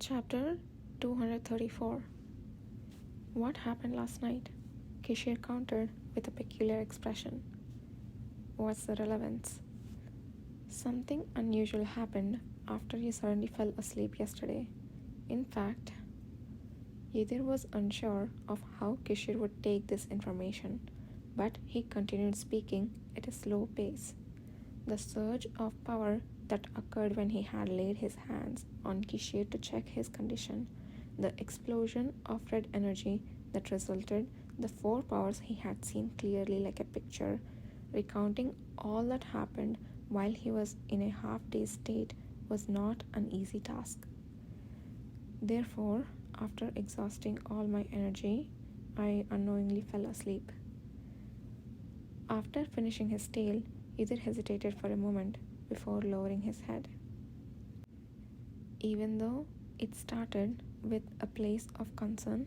Chapter 234. What happened last night? Kishir countered with a peculiar expression. What's the relevance? Something unusual happened after you suddenly fell asleep yesterday. In fact, Yidhir was unsure of how Kishir would take this information, but he continued speaking at a slow pace. The surge of power that occurred when he had laid his hands on Kishir to check his condition, the explosion of red energy that resulted, the four powers he had seen clearly like a picture, recounting all that happened while he was in a half-dazed state was not an easy task. Therefore, after exhausting all my energy, I unknowingly fell asleep. After finishing his tale, Yidhir hesitated for a moment before lowering his head. Even though it started with a place of concern,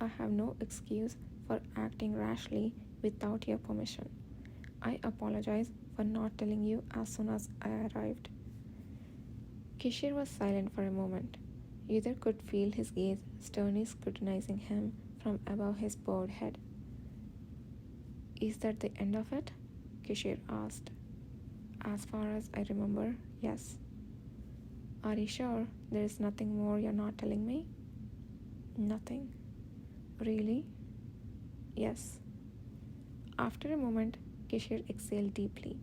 I have no excuse for acting rashly without your permission. I apologize for not telling you as soon as I arrived. Kishir was silent for a moment. Yidhir could feel his gaze sternly scrutinizing him from above his bowed head. Is that the end of it? Kishir asked. As far as I remember, yes. Are you sure there is nothing more you're not telling me? Nothing. Really? Yes. After a moment, Kishir exhaled deeply.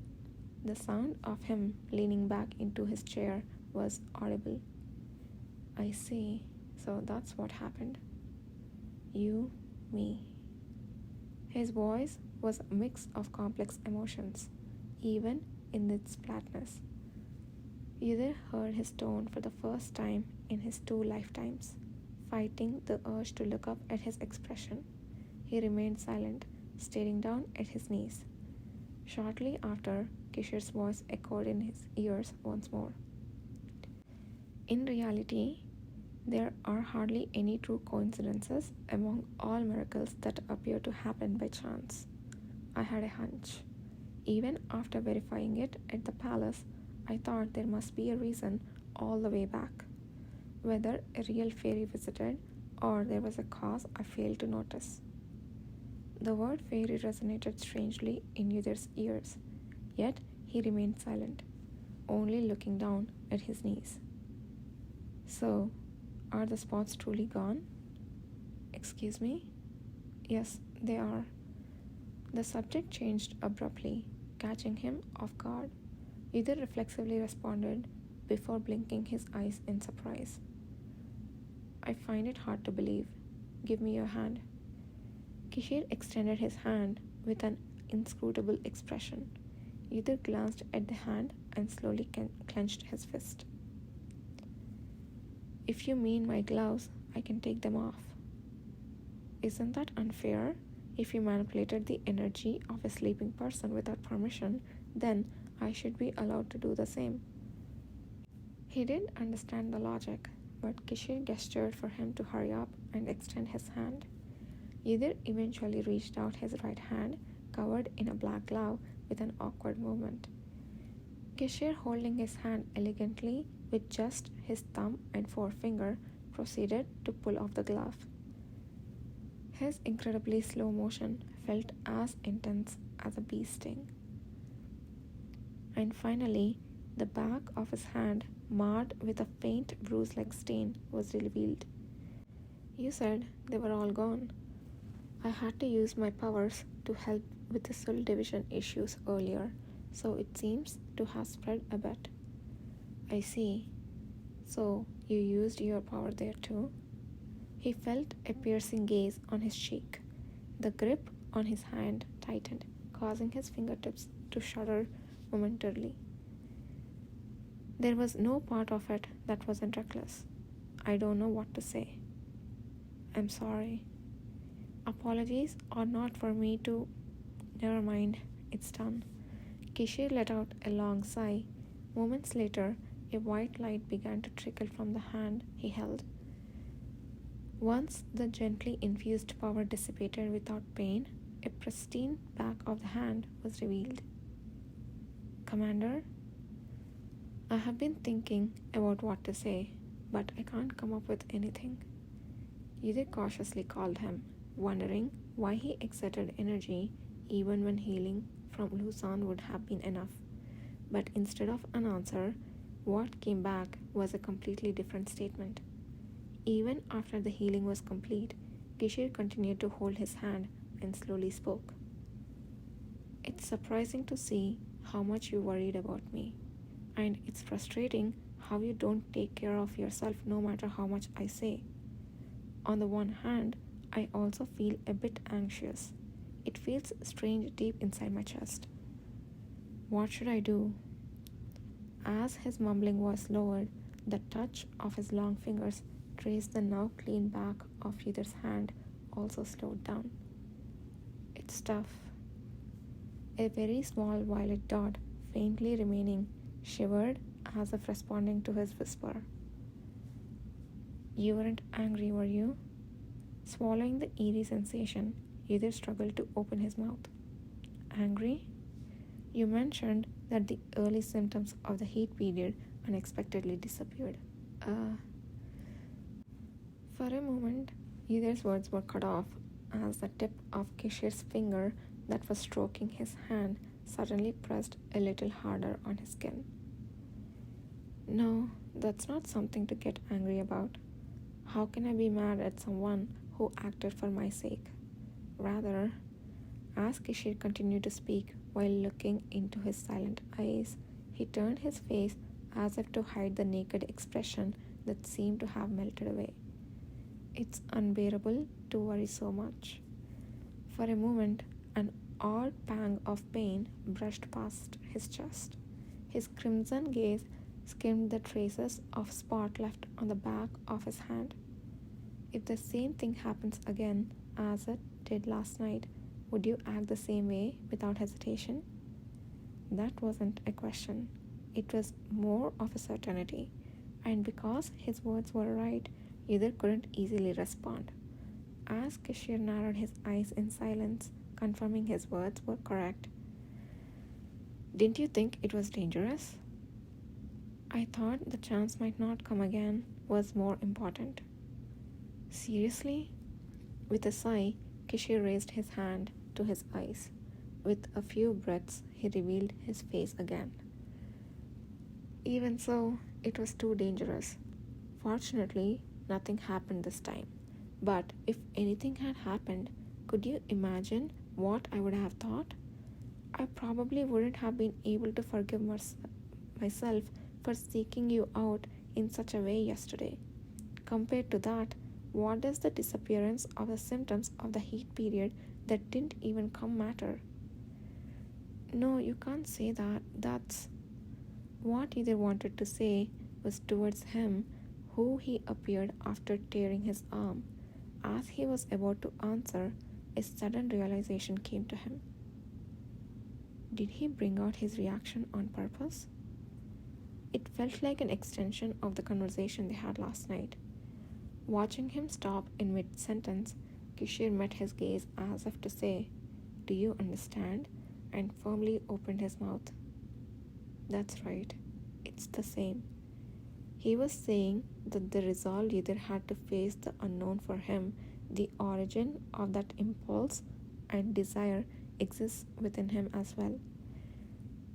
The sound of him leaning back into his chair was audible. I see. So that's what happened. You, me. His voice was a mix of complex emotions, even in its flatness. Yidhir heard his tone for the first time in his 2 lifetimes, fighting the urge to look up at his expression. He remained silent, staring down at his knees. Shortly after, Kishir's voice echoed in his ears once more. In reality, there are hardly any true coincidences among all miracles that appear to happen by chance. I had a hunch. Even after verifying it at the palace, I thought there must be a reason all the way back. Whether a real fairy visited or there was a cause I failed to notice. The word fairy resonated strangely in Yidhir's ears, yet he remained silent, only looking down at his knees. So, are the spots truly gone? Excuse me? Yes, they are. The subject changed abruptly, catching him off guard. Yidhir reflexively responded before blinking his eyes in surprise. I find it hard to believe. Give me your hand. Kishir extended his hand with an inscrutable expression. Yidhir glanced at the hand and slowly clenched his fist. If you mean my gloves, I can take them off. Isn't that unfair? If you manipulated the energy of a sleeping person without permission, then I should be allowed to do the same. He didn't understand the logic, but Kishir gestured for him to hurry up and extend his hand. Yidhir eventually reached out his right hand, covered in a black glove, with an awkward movement. Kishir, holding his hand elegantly with just his thumb and forefinger, proceeded to pull off the glove. His incredibly slow motion felt as intense as a bee sting. And finally, the back of his hand, marred with a faint bruise-like stain, was revealed. You said they were all gone. I had to use my powers to help with the soul division issues earlier, so it seems to have spread a bit. I see. So, you used your power there too? He felt a piercing gaze on his cheek. The grip on his hand tightened, causing his fingertips to shudder momentarily. There was no part of it that wasn't reckless. I don't know what to say. I'm sorry. Apologies are not for me to... Never mind, it's done. Kishir let out a long sigh. Moments later, a white light began to trickle from the hand he held. Once the gently infused power dissipated without pain, a pristine back of the hand was revealed. Commander, I have been thinking about what to say, but I can't come up with anything. Yudhir cautiously called him, wondering why he exerted energy even when healing from Lusan would have been enough. But instead of an answer, what came back was a completely different statement. Even after the healing was complete, Kishir continued to hold his hand and slowly spoke. It's surprising to see how much you worried about me, and it's frustrating how you don't take care of yourself no matter how much I say. On the one hand, I also feel a bit anxious. It feels strange deep inside my chest. What should I do? As his mumbling voice lowered, the touch of his long fingers traced the now clean back of Yudhir's hand also slowed down. It's tough. A very small violet dot, faintly remaining, shivered as if responding to his whisper. You weren't angry, were you? Swallowing the eerie sensation, Yudhir struggled to open his mouth. Angry? You mentioned that the early symptoms of the heat period unexpectedly disappeared. For a moment, Yudhir's words were cut off as the tip of Kishir's finger that was stroking his hand suddenly pressed a little harder on his skin. No, that's not something to get angry about. How can I be mad at someone who acted for my sake? Rather, as Kishir continued to speak while looking into his silent eyes, he turned his face as if to hide the naked expression that seemed to have melted away. It's unbearable to worry so much. For a moment, an odd pang of pain brushed past his chest. His crimson gaze skimmed the traces of spot left on the back of his hand. If the same thing happens again as it did last night, would you act the same way without hesitation? That wasn't a question. It was more of a certainty. And because his words were right, Yudhir couldn't easily respond. As Kishir narrowed his eyes in silence, confirming his words were correct. Didn't you think it was dangerous? I thought the chance might not come again was more important. Seriously? With a sigh, Kishir raised his hand to his eyes. With a few breaths, he revealed his face again. Even so, it was too dangerous. Fortunately, nothing happened this time. But if anything had happened, could you imagine what I would have thought? I probably wouldn't have been able to forgive myself for seeking you out in such a way yesterday. Compared to that, what does the disappearance of the symptoms of the heat period that didn't even come matter? No, you can't say that. That's what Yudhir wanted to say was towards him, who he appeared after tearing his arm. As he was about to answer, a sudden realization came to him. Did he bring out his reaction on purpose? It felt like an extension of the conversation they had last night. Watching him stop in mid-sentence, Kishir met his gaze as if to say, Do you understand? And firmly opened his mouth. That's right. It's the same. He was saying that the resolve Yudhir had to face the unknown for him, the origin of that impulse and desire exists within him as well.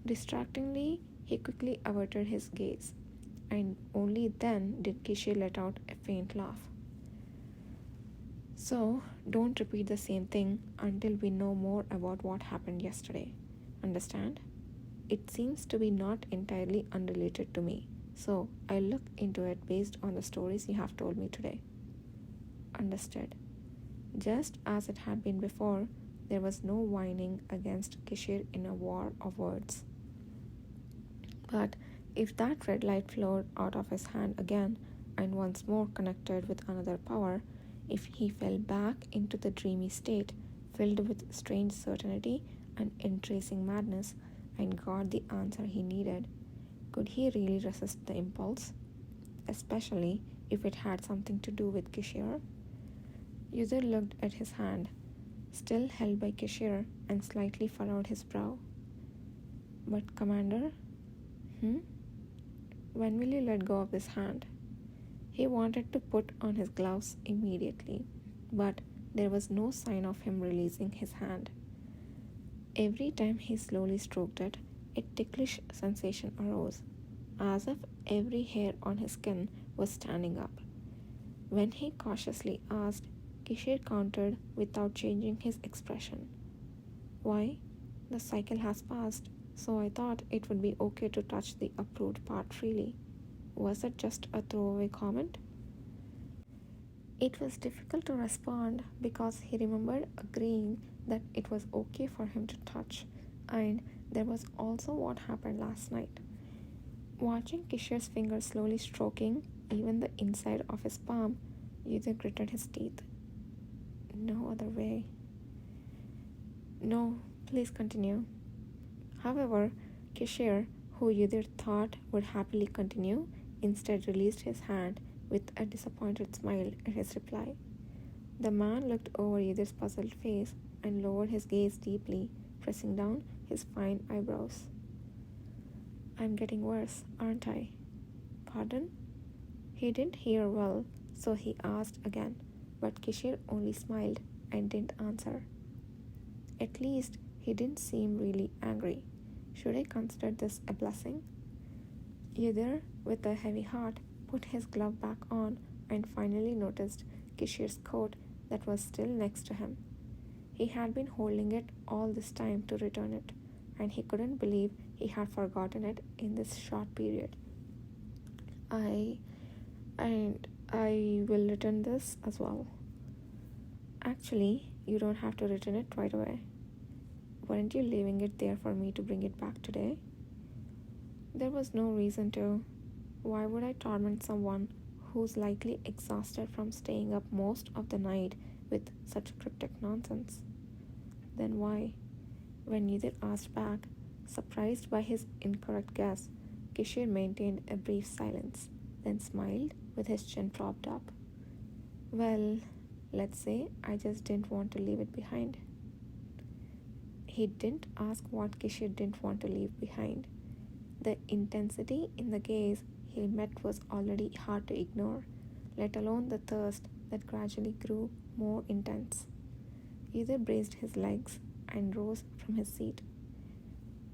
Distractingly, he quickly averted his gaze, and only then did Kishir let out a faint laugh. So, don't repeat the same thing until we know more about what happened yesterday. Understand? It seems to be not entirely unrelated to me, so I'll look into it based on the stories you have told me today. Understood. Just as it had been before, there was no whining against Kishir in a war of words. But if that red light flowed out of his hand again and once more connected with another power, if he fell back into the dreamy state filled with strange certainty and entracing madness and got the answer he needed, could he really resist the impulse? Especially if it had something to do with Kishir? Yudhir looked at his hand, still held by Kishir, and slightly furrowed his brow. But Commander? When will you let go of this hand? He wanted to put on his gloves immediately, but there was no sign of him releasing his hand. Every time he slowly stroked it, a ticklish sensation arose, as if every hair on his skin was standing up. When he cautiously asked, Kishir countered without changing his expression. Why? The cycle has passed, so I thought it would be okay to touch the approved part freely. Was it just a throwaway comment? It was difficult to respond because he remembered agreeing that it was okay for him to touch, and there was also what happened last night. Watching Kishir's fingers slowly stroking even the inside of his palm, Yudhir gritted his teeth. No other way. No, please continue. However, Kishir, who Yudhir thought would happily continue, instead released his hand with a disappointed smile at his reply. The man looked over Yudhir's puzzled face and lowered his gaze deeply, pressing down his fine eyebrows. I'm getting worse, aren't I? Pardon? He didn't hear well, so he asked again, but Kishir only smiled and didn't answer. At least he didn't seem really angry. Should I consider this a blessing? Yudhir, with a heavy heart, put his glove back on and finally noticed Kishir's coat that was still next to him. He had been holding it all this time to return it, and he couldn't believe he had forgotten it in this short period. I will return this as well. Actually, you don't have to return it right away. Weren't you leaving it there for me to bring it back today? There was no reason to. Why would I torment someone who's likely exhausted from staying up most of the night with such cryptic nonsense? Then why? When neither asked back, surprised by his incorrect guess, Kishir maintained a brief silence, then smiled with his chin propped up. Well, let's say I just didn't want to leave it behind. He didn't ask what Kishir didn't want to leave behind. The intensity in the gaze he met was already hard to ignore, let alone the thirst that gradually grew more intense. Either braced his legs and rose from his seat.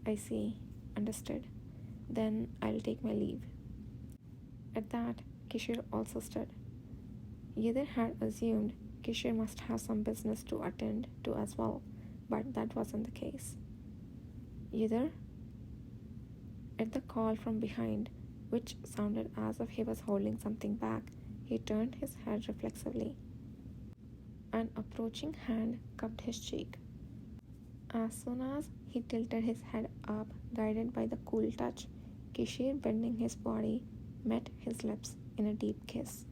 I see, understood. Then I'll take my leave. At that, Kishir also stood. Either had assumed Kishir must have some business to attend to as well, but that wasn't the case. Either, at the call from behind, which sounded as if he was holding something back, he turned his head reflexively. An approaching hand cupped his cheek. As soon as he tilted his head up, guided by the cool touch, Kishir, bending his body, met his lips in a deep kiss.